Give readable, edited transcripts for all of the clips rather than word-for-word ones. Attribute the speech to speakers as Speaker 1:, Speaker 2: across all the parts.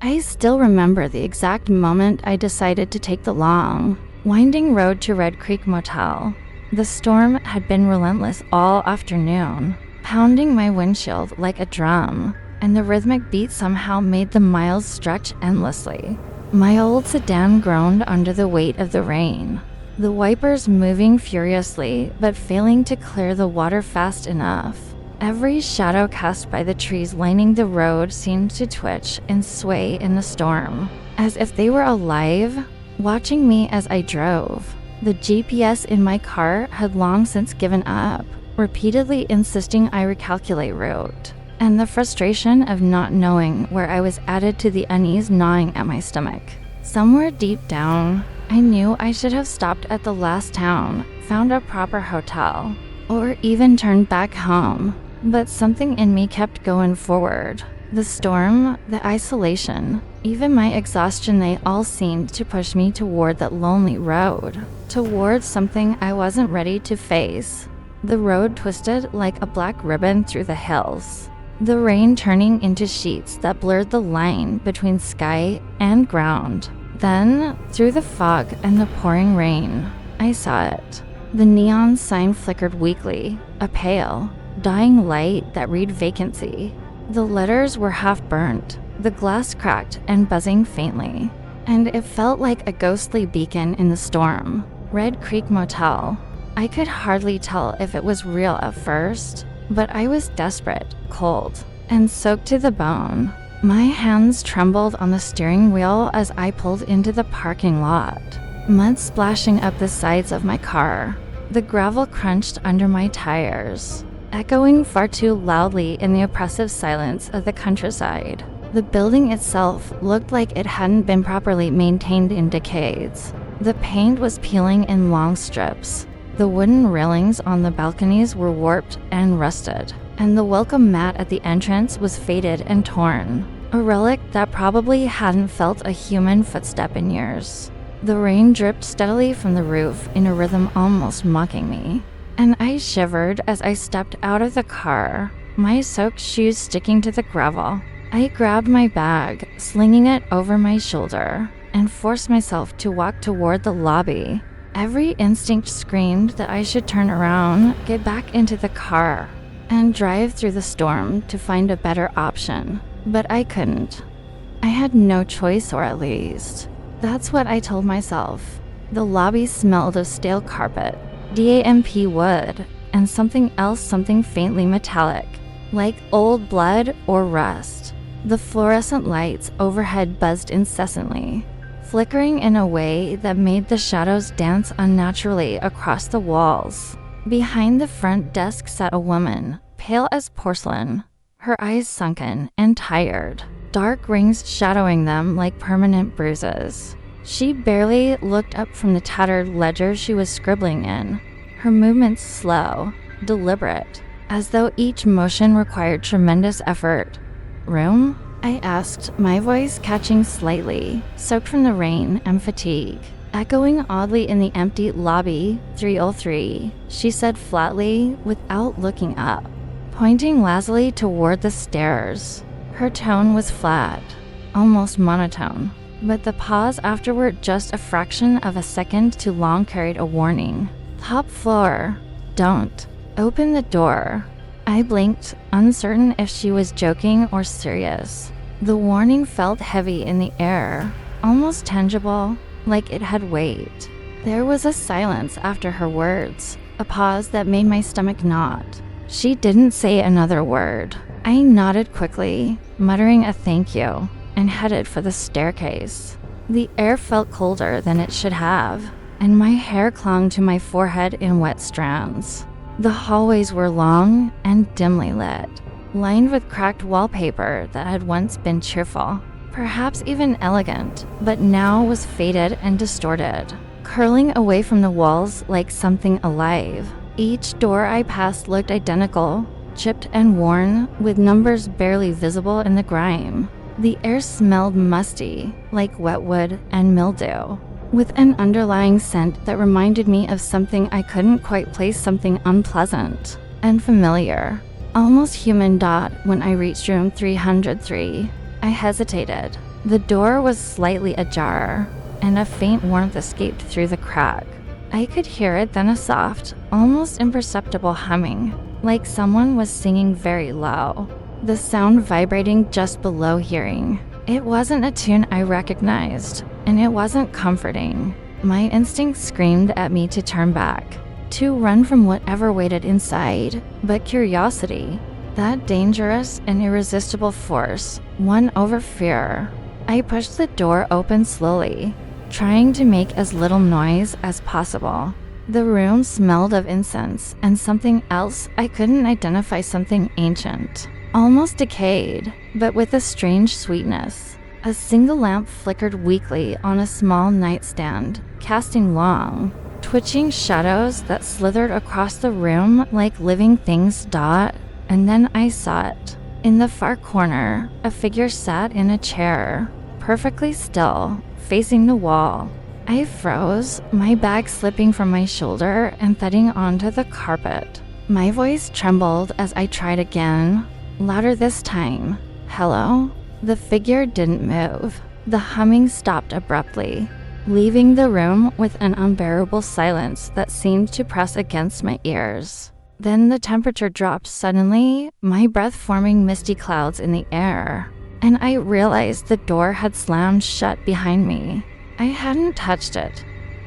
Speaker 1: I still remember the exact moment I decided to take the long, winding road to Red Creek Motel. The storm had been relentless all afternoon, pounding my windshield like a drum, and the rhythmic beat somehow made the miles stretch endlessly. My old sedan groaned under the weight of the rain, the wipers moving furiously but failing to clear the water fast enough. Every shadow cast by the trees lining the road seemed to twitch and sway in the storm, as if they were alive, watching me as I drove. The GPS in my car had long since given up, repeatedly insisting I recalculate route, and the frustration of not knowing where I was added to the unease gnawing at my stomach. Somewhere deep down, I knew I should have stopped at the last town, found a proper hotel, or even turned back home, but something in me kept going forward. The storm, the isolation, even my exhaustion, they all seemed to push me toward that lonely road, towards something I wasn't ready to face. The road twisted like a black ribbon through the hills, the rain turning into sheets that blurred the line between sky and ground. Then, through the fog and the pouring rain, I saw it. The neon sign flickered weakly, a pale, dying light that read vacancy. The letters were half burnt, the glass cracked and buzzing faintly, and it felt like a ghostly beacon in the storm. Red Creek Motel. I could hardly tell if it was real at first, but I was desperate, cold, and soaked to the bone. My hands trembled on the steering wheel as I pulled into the parking lot, mud splashing up the sides of my car. The gravel crunched under my tires, echoing far too loudly in the oppressive silence of the countryside. The building itself looked like it hadn't been properly maintained in decades. The paint was peeling in long strips. The wooden railings on the balconies were warped and rusted, and the welcome mat at the entrance was faded and torn, a relic that probably hadn't felt a human footstep in years. The rain dripped steadily from the roof in a rhythm almost mocking me, and I shivered as I stepped out of the car, my soaked shoes sticking to the gravel. I grabbed my bag, slinging it over my shoulder, and forced myself to walk toward the lobby. Every instinct screamed that I should turn around, get back into the car, and drive through the storm to find a better option. But I couldn't. I had no choice, or at least, that's what I told myself. The lobby smelled of stale carpet, damp wood, and something else, something faintly metallic, like old blood or rust. The fluorescent lights overhead buzzed incessantly, flickering in a way that made the shadows dance unnaturally across the walls. Behind the front desk sat a woman, pale as porcelain, her eyes sunken and tired, dark rings shadowing them like permanent bruises. She barely looked up from the tattered ledger she was scribbling in, her movements slow, deliberate, as though each motion required tremendous effort. "Room?" I asked, my voice catching slightly, soaked from the rain and fatigue. Echoing oddly in the empty lobby, 303, she said flatly, without looking up, pointing lazily toward the stairs. Her tone was flat, almost monotone, but the pause afterward, just a fraction of a second too long, carried a warning. "Top floor. Don't open the door." I blinked, uncertain if she was joking or serious. The warning felt heavy in the air, almost tangible, like it had weight. There was a silence after her words, a pause that made my stomach knot. She didn't say another word. I nodded quickly, muttering a thank you, and headed for the staircase. The air felt colder than it should have, and my hair clung to my forehead in wet strands. The hallways were long and dimly lit, lined with cracked wallpaper that had once been cheerful, perhaps even elegant, but now was faded and distorted, curling away from the walls like something alive. Each door I passed looked identical, chipped and worn, with numbers barely visible in the grime. The air smelled musty, like wet wood and mildew, with an underlying scent that reminded me of something I couldn't quite place, something unpleasant and familiar, almost human. When I reached room 303, I hesitated, The door was slightly ajar, and a faint warmth escaped through the crack. I could hear it, then a soft, almost imperceptible humming, like someone was singing very low, the sound vibrating just below hearing. It wasn't a tune I recognized, and it wasn't comforting. My instinct screamed at me to turn back, to run from whatever waited inside, but curiosity, that dangerous and irresistible force, won over fear. I pushed the door open slowly, trying to make as little noise as possible. The room smelled of incense and something else I couldn't identify, something ancient, almost decayed, but with a strange sweetness. A single lamp flickered weakly on a small nightstand, casting long, twitching shadows that slithered across the room like living things. And then I saw it. In the far corner, a figure sat in a chair, perfectly still, facing the wall. I froze, my bag slipping from my shoulder and thudding onto the carpet. My voice trembled as I tried again, louder this time. "Hello?" The figure didn't move. The humming stopped abruptly, leaving the room with an unbearable silence that seemed to press against my ears. Then the temperature dropped suddenly, my breath forming misty clouds in the air, and I realized the door had slammed shut behind me. I hadn't touched it.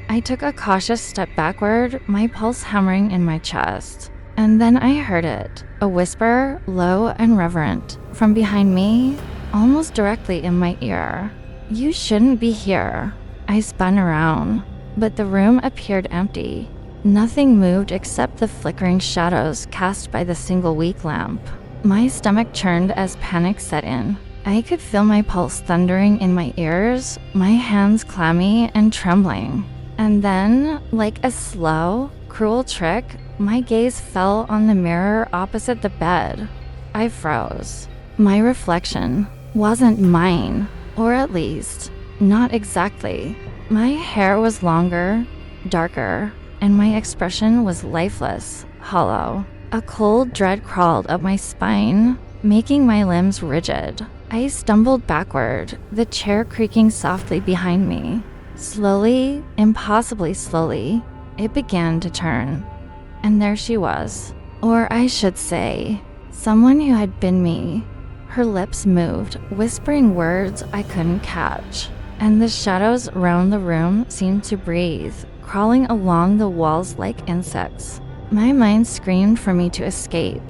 Speaker 1: I took a cautious step backward, my pulse hammering in my chest. And then I heard it, a whisper, low and reverent, from behind me, almost directly in my ear. "You shouldn't be here." I spun around, but the room appeared empty. Nothing moved except the flickering shadows cast by the single weak lamp. My stomach churned as panic set in. I could feel my pulse thundering in my ears, my hands clammy and trembling. And then, like a slow, cruel trick, my gaze fell on the mirror opposite the bed. I froze. My reflection wasn't mine, or at least, not exactly. My hair was longer, darker, and my expression was lifeless, hollow. A cold dread crawled up my spine, making my limbs rigid. I stumbled backward, the chair creaking softly behind me. Slowly, impossibly slowly, it began to turn. And there she was. Or I should say, someone who had been me. Her lips moved, whispering words I couldn't catch. And the shadows around the room seemed to breathe, crawling along the walls like insects. My mind screamed for me to escape,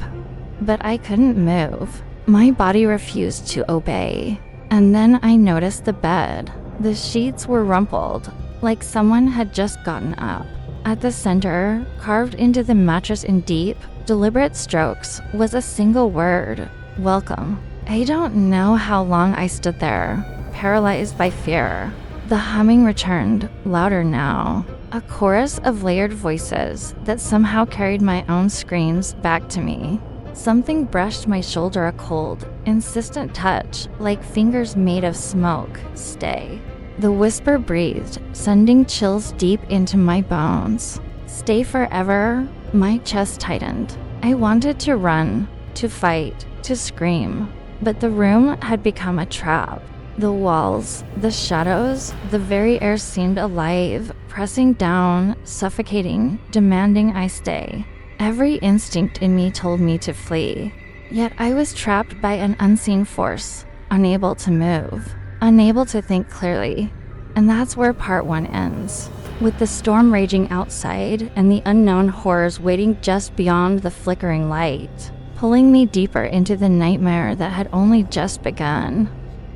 Speaker 1: but I couldn't move. My body refused to obey. And then I noticed the bed. The sheets were rumpled, like someone had just gotten up. At the center, carved into the mattress in deep, deliberate strokes, was a single word: welcome. I don't know how long I stood there, paralyzed by fear. The humming returned, louder now. A chorus of layered voices that somehow carried my own screams back to me. Something brushed my shoulder, a cold, insistent touch, like fingers made of smoke. Stay. The whisper breathed, sending chills deep into my bones. Stay forever? My chest tightened. I wanted to run, to fight, to scream, but the room had become a trap. The walls, the shadows, the very air seemed alive, pressing down, suffocating, demanding I stay. Every instinct in me told me to flee. Yet I was trapped by an unseen force, unable to move, unable to think clearly. And that's where part 1 ends, with the storm raging outside and the unknown horrors waiting just beyond the flickering light, pulling me deeper into the nightmare that had only just begun.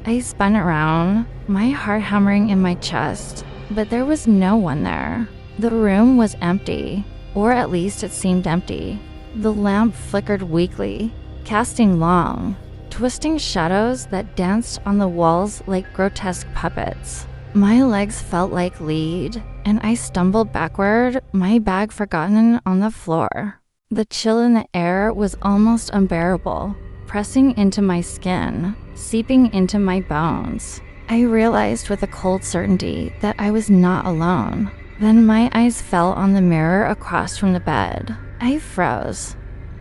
Speaker 1: I spun around, my heart hammering in my chest, but there was no one there. The room was empty, or at least it seemed empty. The lamp flickered weakly, casting long, twisting shadows that danced on the walls like grotesque puppets. My legs felt like lead, and I stumbled backward, my bag forgotten on the floor. The chill in the air was almost unbearable, pressing into my skin, seeping into my bones. I realized with a cold certainty that I was not alone. Then my eyes fell on the mirror across from the bed. I froze.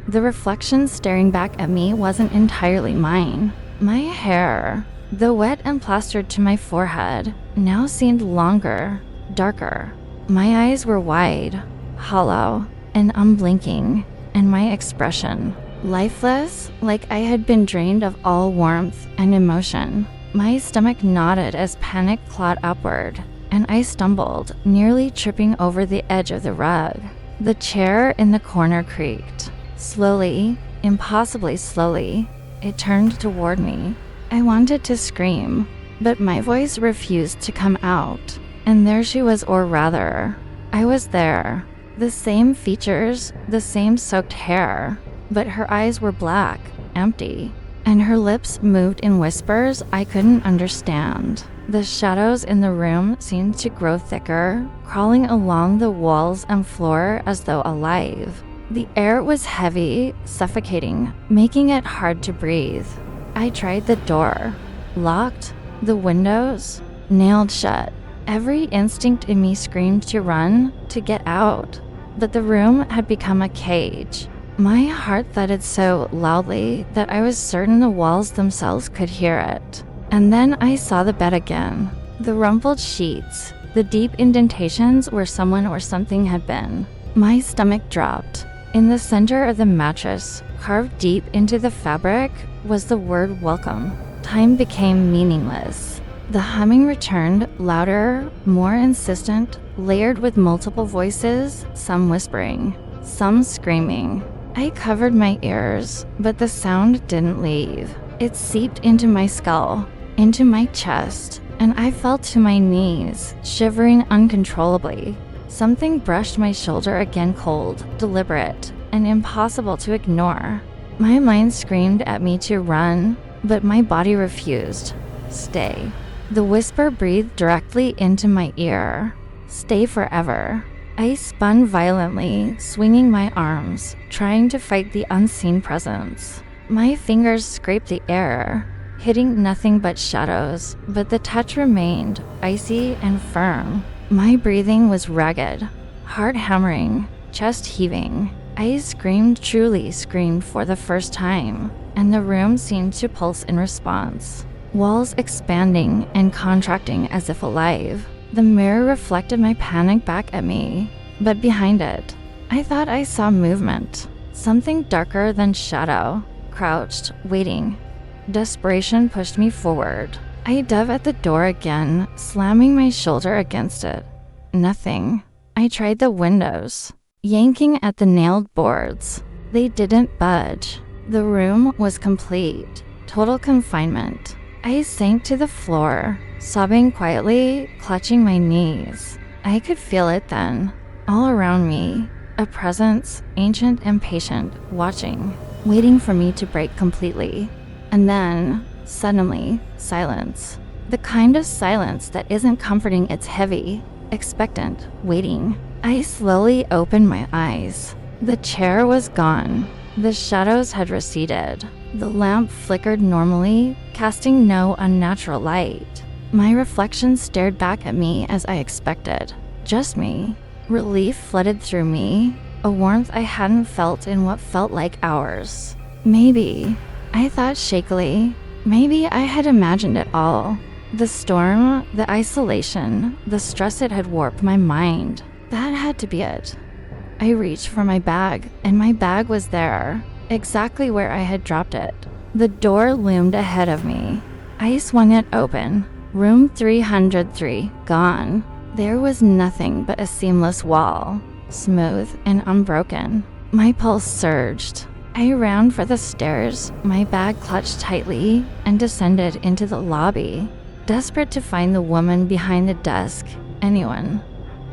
Speaker 1: The reflection staring back at me wasn't entirely mine. My hair, The wet and plastered to my forehead now seemed longer, darker. My eyes were wide, hollow, and unblinking, and my expression lifeless, like I had been drained of all warmth and emotion. My stomach knotted as panic clawed upward, and I stumbled, nearly tripping over the edge of the rug. The chair in the corner creaked. Slowly, impossibly slowly, it turned toward me. I wanted to scream, but my voice refused to come out. And there she was, or rather, I was there. The same features, the same soaked hair, but her eyes were black, empty, and her lips moved in whispers I couldn't understand. The shadows in the room seemed to grow thicker, crawling along the walls and floor as though alive. The air was heavy, suffocating, making it hard to breathe. I tried the door. Locked. The windows nailed shut. Every instinct in me screamed to run, to get out. But the room had become a cage. My heart thudded so loudly that I was certain the walls themselves could hear it. And then I saw the bed again. The rumpled sheets, the deep indentations where someone or something had been. My stomach dropped. In the center of the mattress, carved deep into the fabric, was the word welcome. Time became meaningless. The humming returned, louder, more insistent, layered with multiple voices, some whispering, some screaming. I covered my ears, but the sound didn't leave. It seeped into my skull, into my chest, and I fell to my knees, shivering uncontrollably. Something brushed my shoulder again, cold, deliberate, and impossible to ignore. My mind screamed at me to run, but my body refused. Stay. The whisper breathed directly into my ear. Stay forever. I spun violently, swinging my arms, trying to fight the unseen presence. My fingers scraped the air, hitting nothing but shadows, but the touch remained, icy and firm. My breathing was ragged, heart hammering, chest heaving. I screamed, truly screamed for the first time, and the room seemed to pulse in response. Walls expanding and contracting as if alive. The mirror reflected my panic back at me, but behind it, I thought I saw movement. Something darker than shadow, crouched, waiting. Desperation pushed me forward. I dove at the door again, slamming my shoulder against it. Nothing. I tried the windows, yanking at the nailed boards. They didn't budge. The room was complete, total confinement. I sank to the floor, sobbing quietly, clutching my knees. I could feel it then, all around me, a presence, ancient and patient, watching, waiting for me to break completely. And then, suddenly, silence. The kind of silence that isn't comforting, it's heavy, expectant, waiting. I slowly opened my eyes. The chair was gone. The shadows had receded. The lamp flickered normally, casting no unnatural light. My reflection stared back at me as I expected. Just me. Relief flooded through me, a warmth I hadn't felt in what felt like hours. Maybe, I thought shakily, maybe I had imagined it all. The storm, the isolation, the stress, it had warped my mind. That had to be it. I reached for my bag, and my bag was there, exactly where I had dropped it. The door loomed ahead of me. I swung it open. Room 303, gone. There was nothing but a seamless wall, smooth and unbroken. My pulse surged. I ran for the stairs, my bag clutched tightly, and descended into the lobby, desperate to find the woman behind the desk, anyone.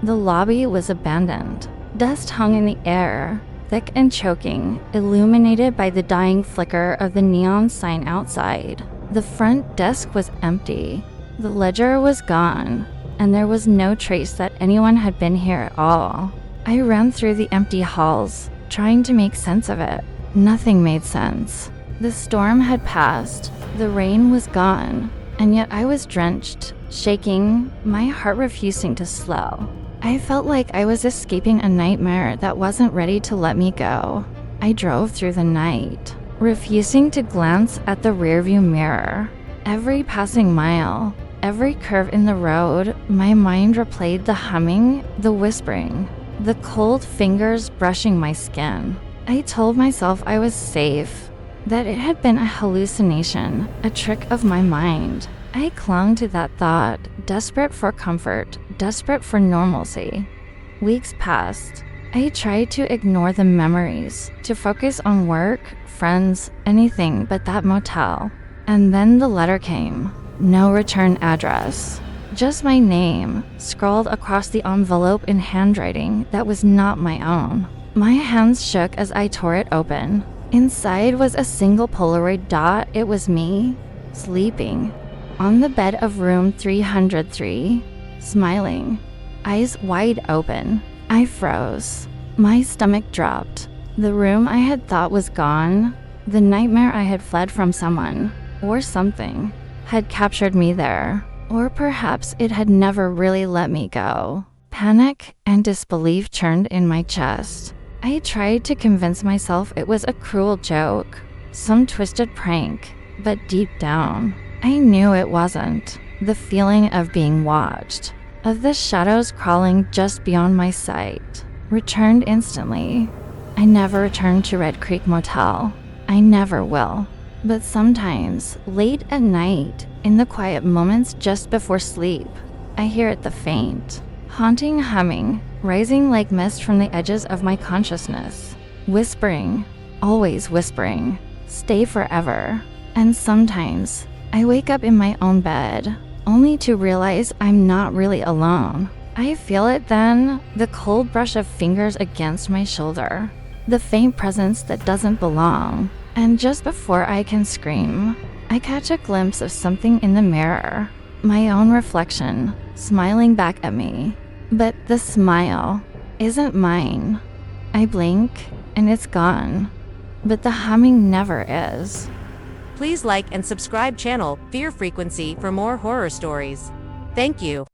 Speaker 1: The lobby was abandoned. Dust hung in the air, thick and choking, illuminated by the dying flicker of the neon sign outside. The front desk was empty. The ledger was gone, and there was no trace that anyone had been here at all. I ran through the empty halls, trying to make sense of it. Nothing made sense. The storm had passed, the rain was gone, and yet I was drenched, shaking, my heart refusing to slow. I felt like I was escaping a nightmare that wasn't ready to let me go. I drove through the night, refusing to glance at the rearview mirror. Every passing mile, every curve in the road, my mind replayed the humming, the whispering, the cold fingers brushing my skin. I told myself I was safe, that it had been a hallucination, a trick of my mind. I clung to that thought, desperate for comfort, desperate for normalcy. Weeks passed. I tried to ignore the memories, to focus on work, friends, anything but that motel. And then the letter came. No return address. Just my name, scrawled across the envelope in handwriting that was not my own. My hands shook as I tore it open. Inside was a single Polaroid dot. It was me, sleeping, on the bed of room 303, smiling, eyes wide open. I froze. My stomach dropped. The room I had thought was gone, the nightmare I had fled from someone, or something, had captured me there. Or perhaps it had never really let me go. Panic and disbelief churned in my chest. I tried to convince myself it was a cruel joke, some twisted prank, but deep down, I knew it wasn't. The feeling of being watched, of the shadows crawling just beyond my sight, returned instantly. I never returned to Red Creek Motel. I never will. But sometimes, late at night, in the quiet moments just before sleep, I hear it, the faint, haunting humming, rising like mist from the edges of my consciousness, whispering, always whispering, stay forever. And sometimes, I wake up in my own bed, only to realize I'm not really alone. I feel it then, the cold brush of fingers against my shoulder, the faint presence that doesn't belong. And just before I can scream, I catch a glimpse of something in the mirror, my own reflection, smiling back at me. But the smile isn't mine. I blink, and it's gone. But the humming never is.
Speaker 2: Please like and subscribe channel Fear Frequency for more horror stories. Thank you.